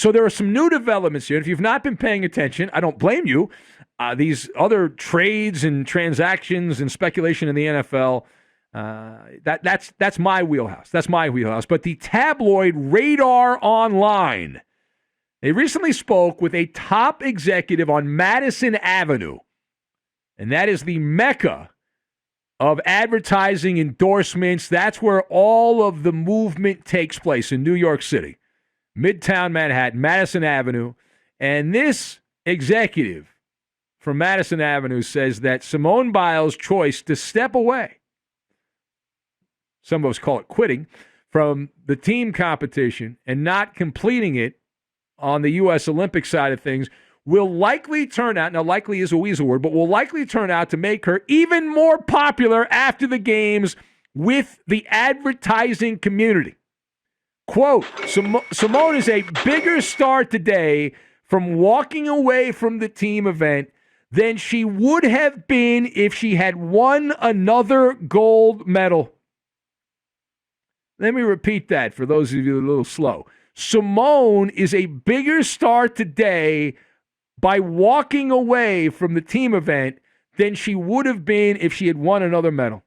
So there are some new developments here. If you've not been paying attention, I don't blame you. These other trades and transactions and speculation in the NFL, that's my wheelhouse. That's my wheelhouse. But the tabloid Radar Online, they recently spoke with a top executive on Madison Avenue, and that is the mecca of advertising endorsements. That's where all of the movement takes place in New York City. Midtown Manhattan, Madison Avenue. And this executive from Madison Avenue says that Simone Biles' choice to step away, some of us call it quitting, from the team competition and not completing it on the U.S. Olympic side of things will likely turn out, now likely is a weasel word, but will likely turn out to make her even more popular after the games with the advertising community. Quote, Simone is a bigger star today from walking away from the team event than she would have been if she had won another gold medal. Let me repeat that for those of you a little slow. Simone is a bigger star today by walking away from the team event than she would have been if she had won another medal.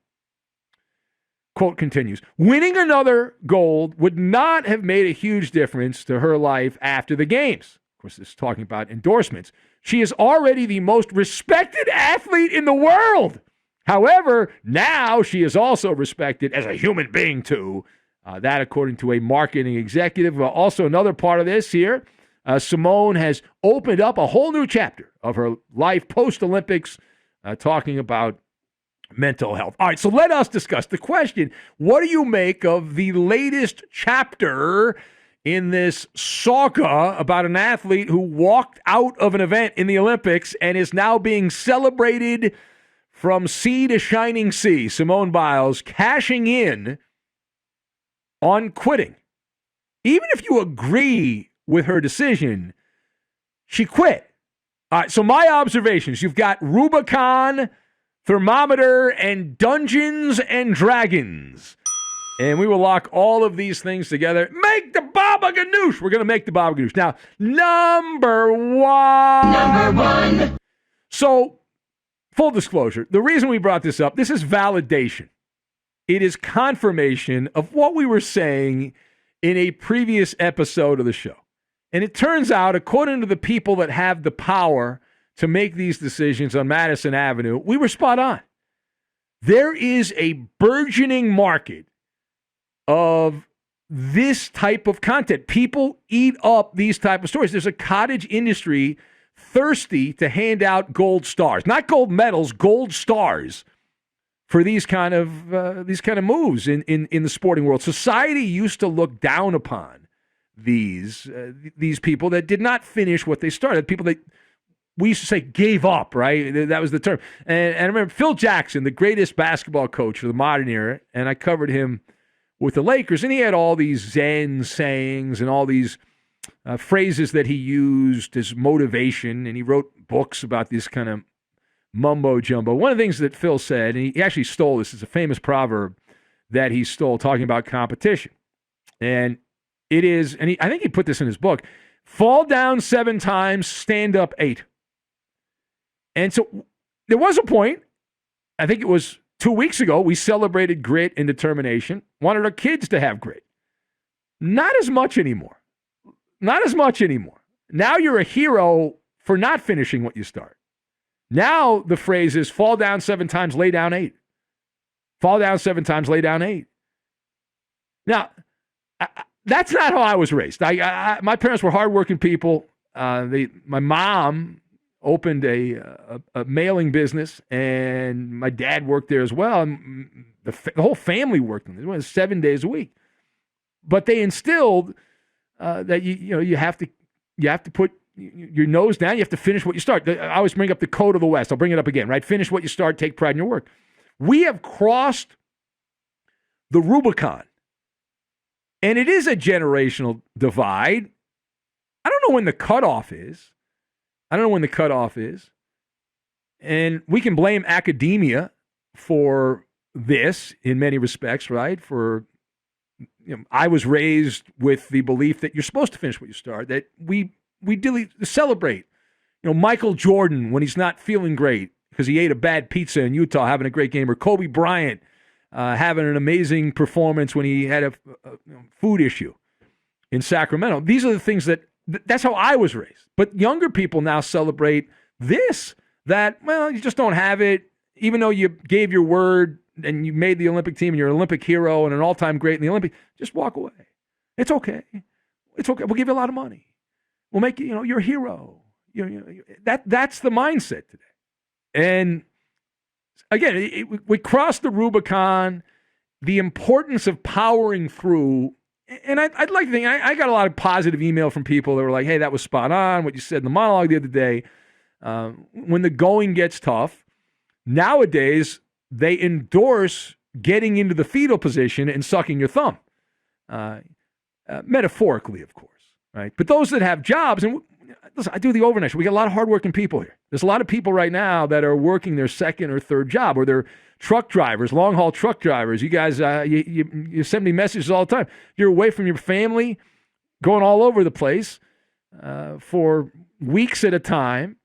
Quote continues, winning another gold would not have made a huge difference to her life after the games. Of course, this is talking about endorsements. She is already the most respected athlete in the world. However, now she is also respected as a human being, too. That, according to a marketing executive. Also, another part of this here, Simone has opened up a whole new chapter of her life post-Olympics, talking about mental health. All right, so let us discuss the question. What do you make of the latest chapter in this saga about an athlete who walked out of an event in the Olympics and is now being celebrated from sea to shining sea? Simone Biles cashing in on quitting. Even if you agree with her decision, she quit. All right, so my observations, you've got Rubicon, Thermometer, and Dungeons and Dragons. And we will lock all of these things together. Make the Baba Ganoush. We're going to make the Baba Ganoush. Now, number one. So, full disclosure, the reason we brought this up, this is validation. It is confirmation of what we were saying in a previous episode of the show. And it turns out, according to the people that have the power to make these decisions on Madison Avenue, we were spot on. There is a burgeoning market of this type of content. People eat up these type of stories. There's a cottage industry thirsty to hand out gold stars, not gold medals, gold stars for these kind of moves in the sporting world. Society used to look down upon these people that did not finish what they started. People that we used to say gave up, right? That was the term. And I remember Phil Jackson, the greatest basketball coach for the modern era, and I covered him with the Lakers, and he had all these Zen sayings and all these phrases that he used as motivation, and he wrote books about this kind of mumbo jumbo. One of the things that Phil said, and he actually stole this, is a famous proverb that he stole talking about competition. And it is, and I think he put this in his book, fall down 7 times, stand up 8. And so there was a point, I think it was 2 weeks ago, we celebrated grit and determination, wanted our kids to have grit. Not as much anymore. Not as much anymore. Now you're a hero for not finishing what you start. Now the phrase is fall down 7 times, lay down 8. Fall down 7 times, lay down 8. Now, that's not how I was raised. My parents were hardworking people. My mom opened a mailing business, and my dad worked there as well. And the whole family worked in it. It was 7 days a week. But they instilled that you have to put your nose down. You have to finish what you start. I always bring up the code of the West. I'll bring it up again, right? Finish what you start. Take pride in your work. We have crossed the Rubicon, and it is a generational divide. I don't know when the cutoff is. And we can blame academia for this in many respects, right? For I was raised with the belief that you're supposed to finish what you start, that we celebrate. Michael Jordan when he's not feeling great because he ate a bad pizza in Utah having a great game, or Kobe Bryant having an amazing performance when he had a food issue in Sacramento. These are the things that's how I was raised. But younger people now celebrate that you just don't have it, even though you gave your word and you made the Olympic team and you're an Olympic hero and an all-time great in the Olympics. Just walk away. It's okay. It's okay. We'll give you a lot of money. We'll make you, you're a hero. That's the mindset today. And again, we crossed the Rubicon, the importance of powering through. And I'd like to think, I got a lot of positive email from people that were like, hey, that was spot on, what you said in the monologue the other day. When the going gets tough, nowadays they endorse getting into the fetal position and sucking your thumb. Metaphorically, of course, right? But those that have jobs, and listen, I do the overnight show. We got a lot of hardworking people here. There's a lot of people right now that are working their second or third job, or they're truck drivers, long-haul truck drivers. You guys, you send me messages all the time. You're away from your family, going all over the place for weeks at a time.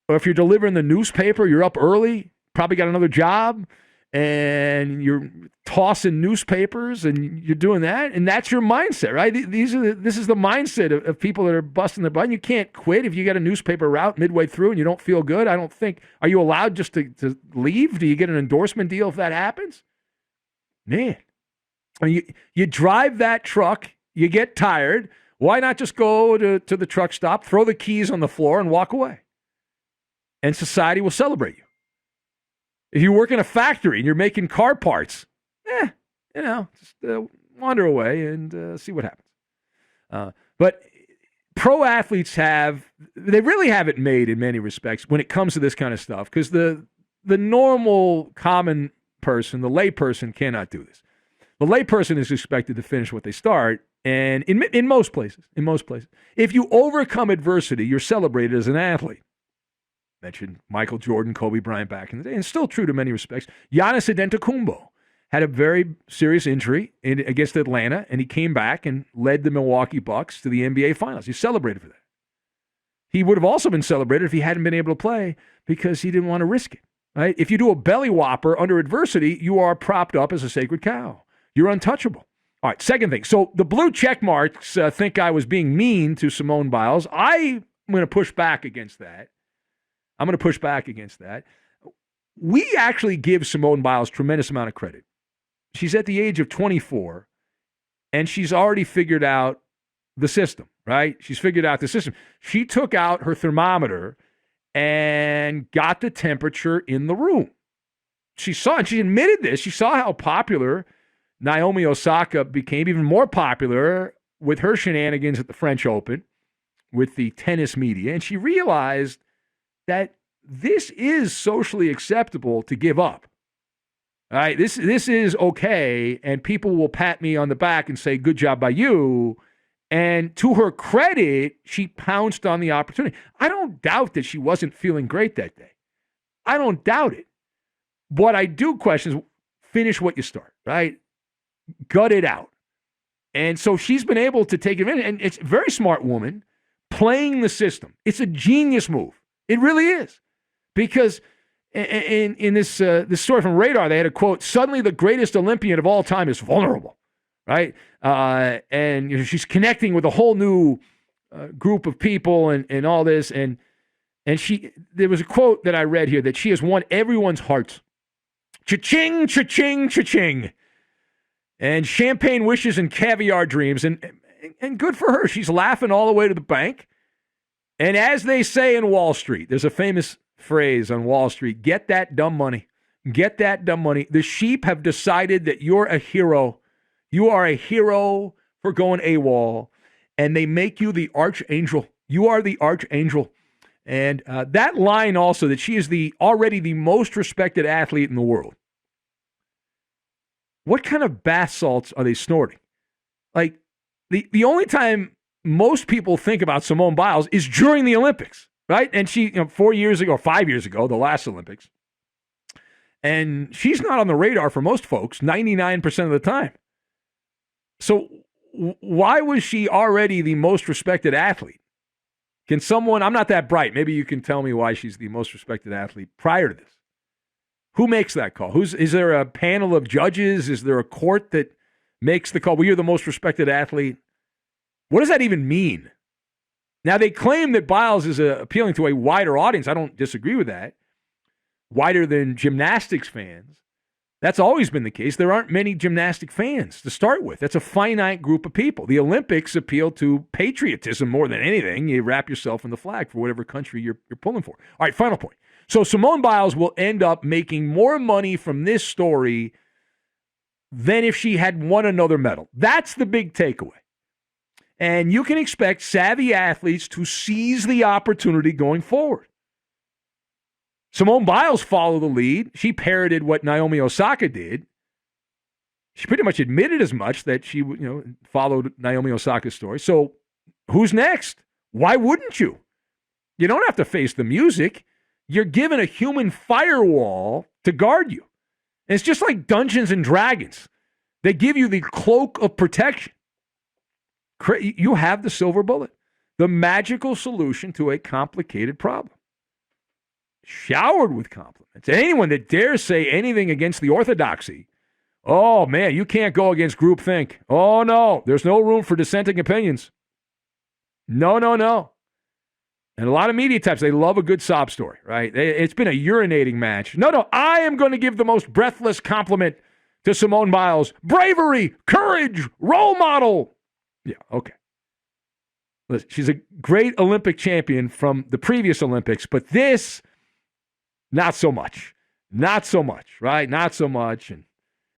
Or if you're delivering the newspaper, you're up early, probably got another job, and you're tossing newspapers, and you're doing that, and that's your mindset, right? This is the mindset of people that are busting their butt. And you can't quit if you get a newspaper route midway through and you don't feel good. I don't think, are you allowed just to leave? Do you get an endorsement deal if that happens? Man, I mean, you drive that truck, you get tired. Why not just go to the truck stop, throw the keys on the floor, and walk away? And society will celebrate you. If you work in a factory and you're making car parts, just wander away and see what happens. But pro athletes they really have it made in many respects when it comes to this kind of stuff, because the normal common person, the lay person, cannot do this. The lay person is expected to finish what they start, and in most places, if you overcome adversity, you're celebrated as an athlete. Mentioned Michael Jordan, Kobe Bryant back in the day, and still true to many respects. Giannis Antetokounmpo had a very serious injury against Atlanta, and he came back and led the Milwaukee Bucks to the NBA Finals. He's celebrated for that. He would have also been celebrated if he hadn't been able to play because he didn't want to risk it. Right? If you do a belly whopper under adversity, you are propped up as a sacred cow. You're untouchable. All right, second thing. So the blue check marks think I was being mean to Simone Biles. I'm going to push back against that. We actually give Simone Biles tremendous amount of credit. She's at the age of 24, and she's already figured out the system, right? She's figured out the system. She took out her thermometer and got the temperature in the room. She saw, and she admitted this, she saw how popular Naomi Osaka became, even more popular with her shenanigans at the French Open with the tennis media, and she realized that this is socially acceptable to give up. All right, this is okay, and people will pat me on the back and say, good job by you. And to her credit, she pounced on the opportunity. I don't doubt that she wasn't feeling great that day. I don't doubt it. What I do question is finish what you start, right? Gut it out. And so she's been able to take advantage, and it's a very smart woman playing the system. It's a genius move. It really is. Because in this story from Radar, they had a quote, suddenly the greatest Olympian of all time is vulnerable, right? And she's connecting with a whole new group of people and all this. And there was a quote that I read here that she has won everyone's hearts. Cha-ching, cha-ching, cha-ching. And champagne wishes and caviar dreams. And good for her. She's laughing all the way to the bank. And as they say in Wall Street, there's a famous phrase on Wall Street, get that dumb money. Get that dumb money. The sheep have decided that you're a hero. You are a hero for going AWOL. And they make you the archangel. You are the archangel. And that line also, that she is already the most respected athlete in the world. What kind of bath salts are they snorting? Like, the only time most people think about Simone Biles is during the Olympics, right? And she, 4 years ago, or 5 years ago, the last Olympics. And she's not on the radar for most folks 99% of the time. So why was she already the most respected athlete? Can someone, I'm not that bright, maybe you can tell me why she's the most respected athlete prior to this. Who makes that call? Is there a panel of judges? Is there a court that makes the call? Well, you're the most respected athlete. What does that even mean? Now, they claim that Biles is appealing to a wider audience. I don't disagree with that. Wider than gymnastics fans. That's always been the case. There aren't many gymnastic fans to start with. That's a finite group of people. The Olympics appeal to patriotism more than anything. You wrap yourself in the flag for whatever country you're pulling for. All right, final point. So Simone Biles will end up making more money from this story than if she had won another medal. That's the big takeaway. And you can expect savvy athletes to seize the opportunity going forward. Simone Biles followed the lead. She parroted what Naomi Osaka did. She pretty much admitted as much that she, followed Naomi Osaka's story. So who's next? Why wouldn't you? You don't have to face the music. You're given a human firewall to guard you. And it's just like Dungeons and Dragons. They give you the cloak of protection. You have the silver bullet, the magical solution to a complicated problem. Showered with compliments. Anyone that dares say anything against the orthodoxy, oh man, you can't go against groupthink. Oh no, there's no room for dissenting opinions. No. And a lot of media types, they love a good sob story, right? It's been a urinating match. No, I am going to give the most breathless compliment to Simone Biles. Bravery, courage, role model. Yeah, okay. Listen, she's a great Olympic champion from the previous Olympics, but this, not so much. Not so much, right? Not so much. And